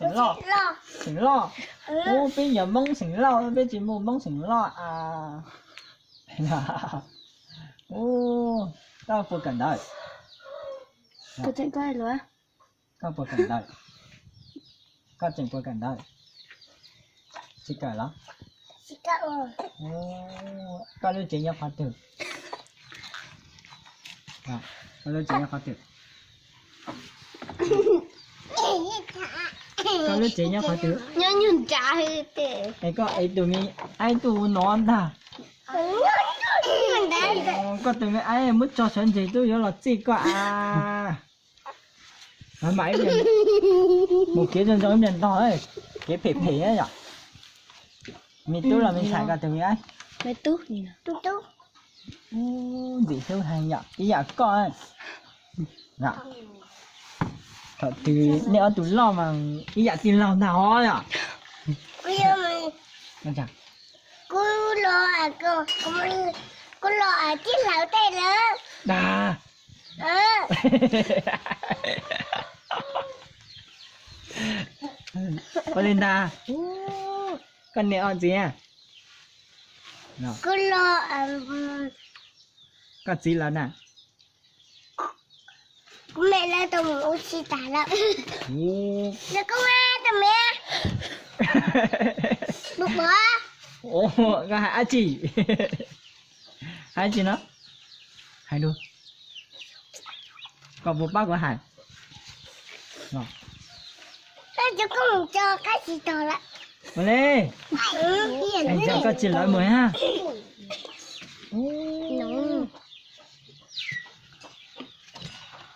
Xỉn lọ. Xỉn lọ. Ô, bây giờ mông xỉn lọ, bây giờ mông xỉn lọ à. Ô, tao phụ cẩn đời. Tôi chạy coi rồi. Tao phụ cẩn đời. Tao chỉnh phụ cẩn đời. Chị cởi lắm. Chị cởi rồi. Ô, tao lưu chính nhập khóa tử. À, tao lưu chính nhập khóa tử. Tao lưu chính nhập khóa tử. Nhớ nhún trả hơi tệ. Ai có ai tụi mình ai tụi nó ta. Có tụi mình ai muốn cho sẵn gì tôi nhớ là gì có à. Nói mãi liền. Một cái chân giống miền to ấy. Cái phê phê ấy nhở. Mình tôi là mình xài cả tụi mình ấy. Mấy tút gì nè. Tút. Gì thứ hay nhở. Cái nhà con ấy. Dạ. Thật từ nếu tụi lo mà cái nhà tiền lo nào ấy nhở. Bây giờ mình Nó chẳng. cô lo cô lo chiếc lão tay lớn. Đà. Belinda. Con nẹo gì à? Nào. Cô lo Con gì là nè? mẹ là tụi mình uống xì tả lắm. Được không á tụi mẹ? Được bữa. Ồ, cái hai chị. Hai chị nó. Hai luôn. Còn một bác của Hải. Rồi. Sao chứ không cho cái gì tỏ lại. Vào đây. Anh cho các chị nói mới ha.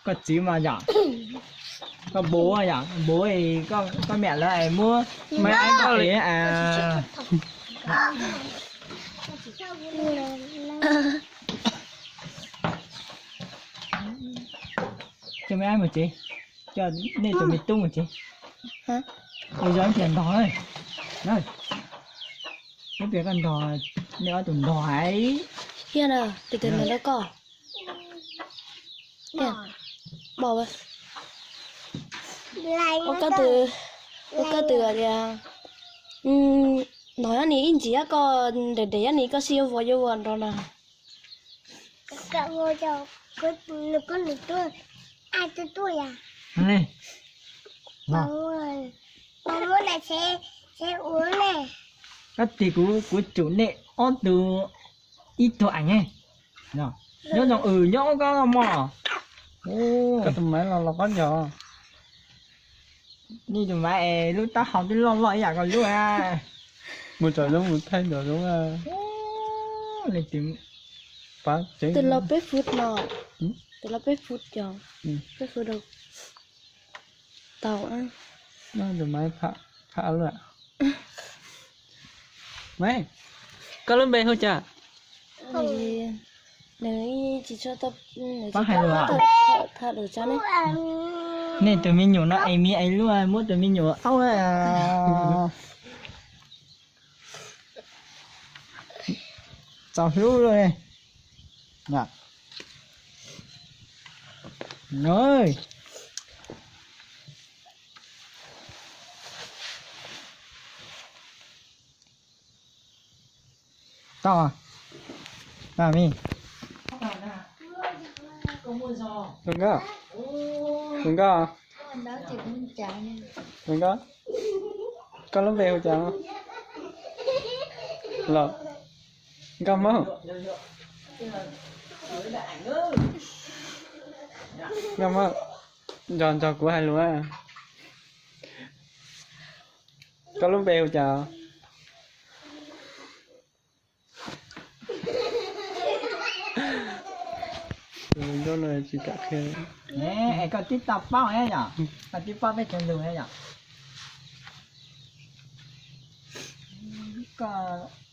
Có chị mà nhở. Có bố à nhở. Bố thì con mẹ lại mua mấy anh có lý à. Cho mấy ai một chị. Cho nên tụi mình tung một chị. Hả? Ôi giời tiền đỏ ơi. Đây. Cái việc ăn đỏ nếu tụi đỏ ấy. Hiền à, từ từ nó có. Hiền. Bỏ vào. Ô cái từ à. Nói anh ấy chỉ có để anh ấy có siêu vào vô vườn rồi nè. Cậu vô cho có được tuổi. Ai tới tuổi à? Này. Bóng rồi. Bóng muốn là sẽ uống này. Các tỷ của chủ nệ on từ ít thôi ảnh ấy. Nhờ. Nhớ rằng nhớ có mà. Ô. Cái tụi máy là có nhỏ. Đi tụi mày lúc ta học đến lo lo còn lúc à. Một trời giống một thay đổi đúng à. Lên tiếng. Phá chế. Từ là bếp phút nọ. Từ là bếp phút cho. Bếp phút đâu. Tàu á. Nó tụi máy phá luôn ạ. Mấy. Có lên bê thôi chả? Thì nếu chỉ cho tập thả được cho nên. Nên tụi mình nhủ nó Amy ấy luôn, muốn tụi mình nhủ áo à. Chào hiếu rồi này. Nè. Rồi. Tao à? Tao mi. Đừng có. Đừng có. Đừng có. Con lớn về chả không? Lọ. Con mơ. Con mơ. Giòn cho của hai lúa à. Con lớn về chả. Đó là chỉ cả khe. Nè, có tiếp tập bao ấy nhở? Có tiếp bao mấy chân đường ấy nhở?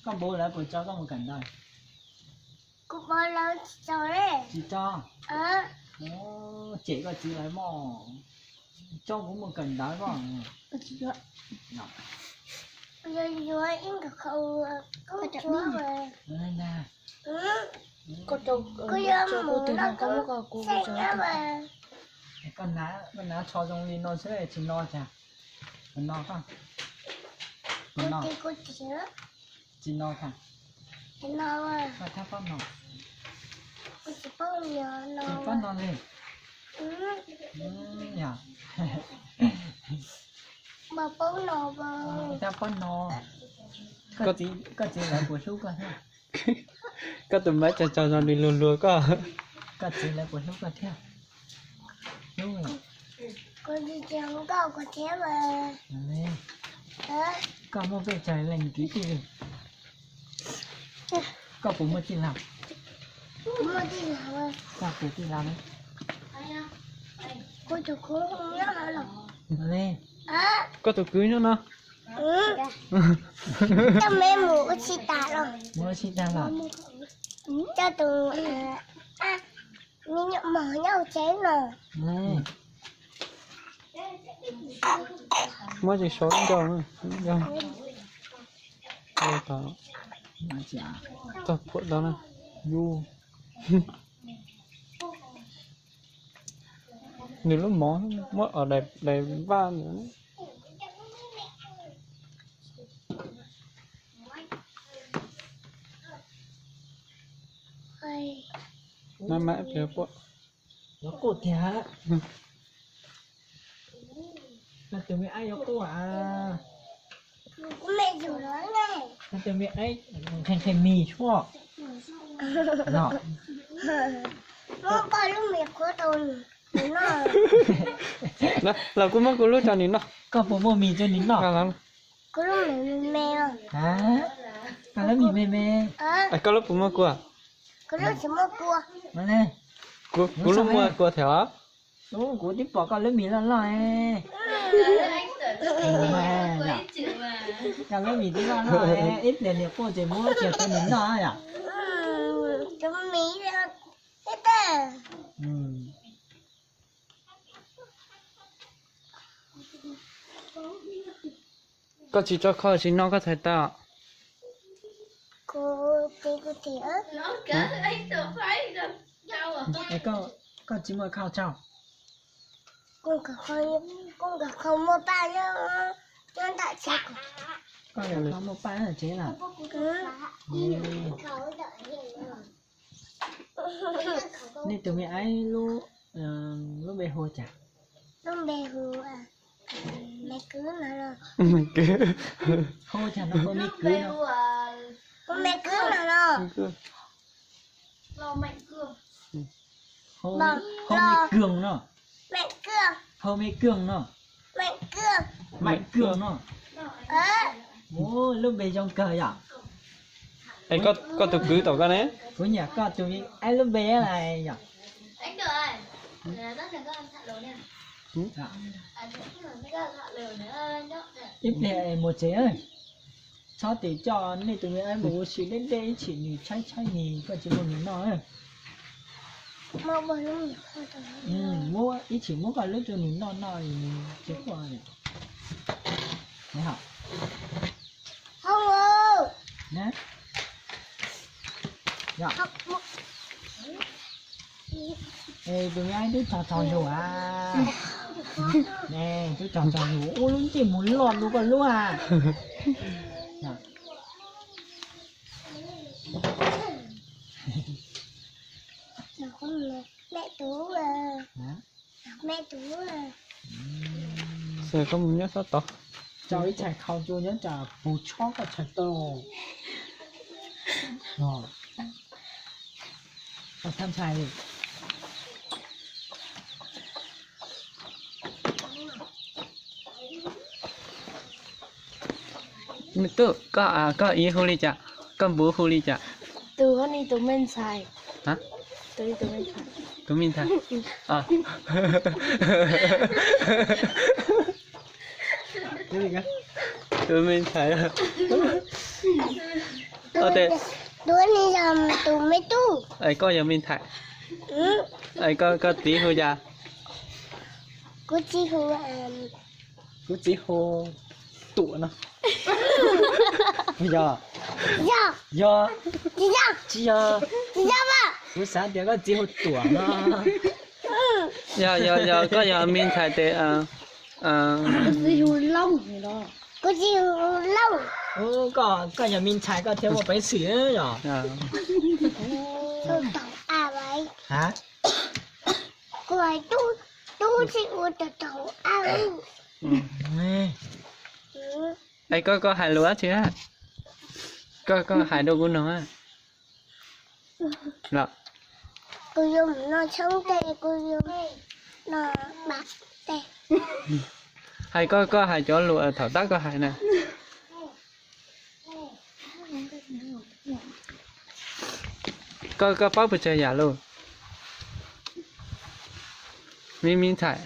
Có bố lại của cháu có một cảnh đây. Cô bố lớn cho đấy. Chị cho. Ô, chị có chị lấy mò. Cho cũng một cảnh đá còn. Nào. Bây giờ dưới em có khâu có chúa rồi. Đây nè. Có trâu cô từ nào có một cô cháu mà. Con ná cho trong ly nó sẽ chỉ no chả. Con no không? Cô Con no. chị cô chị nữa. Chị no không? Chị no à. Sao tháp con no? Cô chị bông nhỏ Chị no. con no lên. Nhờ. Mà bông no bông. Tháp con no. Có chị là của chú con ha. Có tụi mấy cho nó đi lùa lùa có. Có chị là của chú con theo. Đúng rồi. Cô đi chẳng có cô thế mà. Lên. Hả? Có một cái trời lành ký thì có cũng một chị làm. Cô đi làm à? Có cũng chị làm ấy. Cô chủ cô không nhớ hả lộc. Lên. À. Có tụi cưới nữa nó. Cho mấy mũ chị tạ rồi. Mua chị ta là. Cho tụi mình nhận mở nhau chén rồi. Lên. Mới chỉ số đến cho nữa. Đây tao. Mà chị à. Tao phụ đó nè. Du. Nếu lúc món ở đẹp va nữa. Ôi. Nó mẹ phía phụ. Nó cột thế hả? Là từ miệng ai nó cột à? Mẹ rủ nó này. Là từ miệng ấy thành mì chua. Đó. Nó có lúc mẹ có tồn. Nó. Đó, là cũng mất của lúc cho nín nó. Có bố mô mì cho nín Ngon nọ. lắm. Có lúc mẹ mẹ rồi. Hả? Cả lớp mì mê mê. À. Có lúc cũng mất của. Có lúc chỉ mua cua. Mà lên. Của lúc mua của thẻo á. Đúng, của tiếp bỏ con lớp mì lên lại. Mà dạ. Cả lớp mì tiếp lên lại. Ít tiền thì cô chỉ mua kiểu cho nín nọ à? Chúng mì ra. Thế ta. Có chỉ cho kho chỉ nó có thể tạo. Cô tía. Ê, có chỉ mua khao chào. Con cả không mua ba nhá. Con đại chế của. Con là có một ba ở chế là. Nên từ miệng ấy lúc bê hồ chả. Lúc bè hù à. Mẹ cứ nó rồi. Mình cứ. Hồ chả nó có mì cưới đâu. Con mẹ cứ nó rồi. Hồ Vâng, mì cường nó. mẹ cương. Hồ mì cường nó. Mẹ cương. Mạnh cường nó. Ô, lúc bê trong cờ à? Anh có tụi cưới tao có nè. Của nhà có tụi mình ai lúc bé này nhỉ? Anh Cờ ơi, rất là các anh thạ lều nè. Dạ. Anh các anh thạ lều nữa. Ít này một chế ơi. Sao để cho nên tụi mình ai bố chỉ đến đây chỉ nhỉ trái nhỉ có chỉ một mình nói. Mà bố nó nhiều hơn rồi. Mua ít chỉ mua cả lúc cho mình non nói chế qua này. Đấy hả? Không ơi. Nè. Dạ. Học một. Ê, tụi mình ai đứa trò nhủ à? Nè, tôi trò nhủ. Ôi, luôn chỉ muốn lọt luôn còn luôn à? Dạ. Mẹ Tú à. Hả? Mẹ Tú à. Sẽ có một nhát sao to. Cháu ít chạy khao cho nhớ trả bù chó cả chạy tô. Rồi. Con tham xài đi. Mình tự có ý hô ly chả. Con bố hô ly chả. Từ con đi tụi mình xài. Hả? Từ đi tụi mình xài. Tụi mình thay. À. Cái gì cơ? Tụi mình thay. Thế. Đứa này làm tụi mấy tu. Ấy có giờ mình thay. Ấy có tí hô ra. Cô chỉ hù à. Cứ chỉ hồ tụ nó. Bây giờ. Dạ. Giờ. Dạ. Chỉ giờ. Dạ ba. Bữa sáng thì có chỉ hồ tụ nó. Giờ có giờ mình thay để Đi hù lông. chịu lâu. Có nhà mình chạy có theo một bánh xỉ nữa nhở? À. Tôi tàu à vậy. Hả? Rồi tôi chịu tàu à vậy. Ừ. Ê, Ừ. Ấy có hài lúa chứ á? Có hài đâu cũng nó á. Rồi. Cô dùng nó sống tê, cô dùng nó bạc tê. Hay có hài chỗ lúa thảo tác có hài nè. Có bác bự chơi giả luôn. Mình chạy.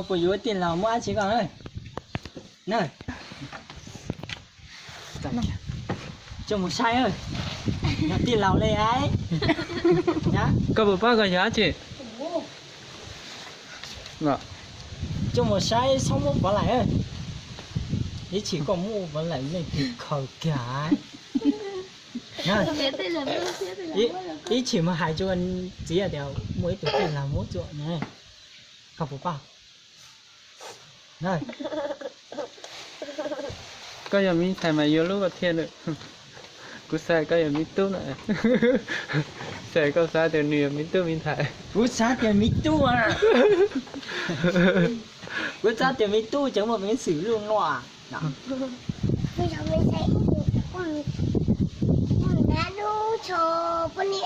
không có dưới tiền nào mua ăn chỉ còn ơi. Này. Cho một sai ơi. Nhà tiền lào lên ấy. Nhá. Có bố bác có giá chị. Rồi. Cho một sai xong một bỏ lại ơi. Ý chỉ có mua bỏ lại này thì khởi cả. Nhá. Ý chỉ mà hai cho anh chỉ là đều mỗi tuổi tiền là mỗi chỗ này. Không bố bác. Này. Có giờ mình thầy mà vô lúc có thiên được. Cú xe có giờ mình tốt nữa. Xe có xa từ nửa mình tốt mình thầy. Cú sát tiền mít tu à. Cú sát tiền mít tu chẳng mà mình xử luôn nọ. Bây giờ mình sẽ con đã đu cho con đi.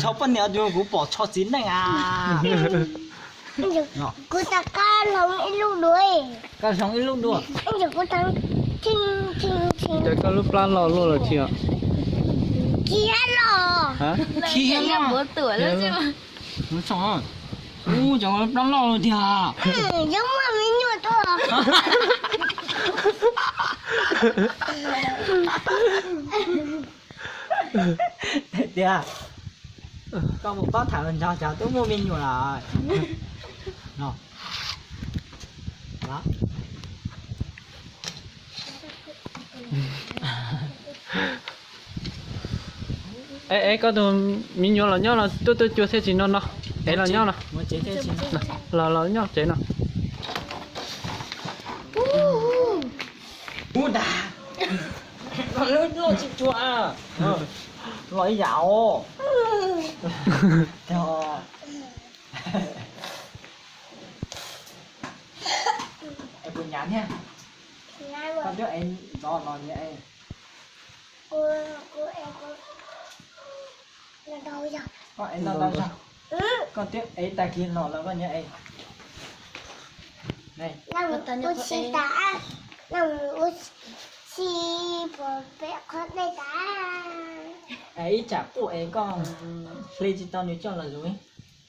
Cháu phân nhà đường cú bỏ cho chín này à. Cô ta ca lòng ít lúc đuổi. Các sống ít lúc đùa. Anh giờ cô ta chinh. Để có lúc plan lò luôn rồi chị ạ. Kia lò. Hả? Kia là 4 tuổi luôn chứ mà. Nó chó. Cháu nó đang lo rồi thì à. Giống mà mình nhồi tôi. Thì à. Con một bát thả lên cháu tôi mua mình rồi là. Nó. Đó. Ê, có đồ mình nhớ là nhau là tôi chưa thấy gì nó. Ê là nhau nè. Muốn chế thế chứ. Là nhau chế nè. Đà. Nó lỡ chị chua à. Nói dạo. Theo. Em buồn nhắn nha. Con trước em nó như em. Cô em là đâu rồi? Con em đâu sao? Con tiếp ấy ta kia nó là con như em. Này. Nằm cô xì tá. Nằm cô xì bò vẽ con đây tá. Ấy chả phụ ấy con play chỉ tao nếu cho là rồi.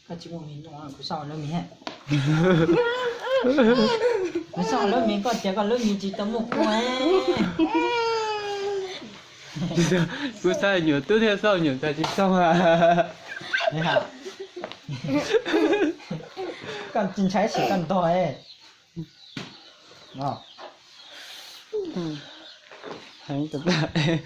Các chị muốn mình nói cứ sao nó mình hẹn. Cứ sao lớp mình còn trẻ còn lớp mình chỉ tao một que. Cú xe nhớ tôi theo sau nhớ ta chỉ xong à. Đấy hả? Còn chính trái chỉ cần to ấy. Đó. Hãy tập lại.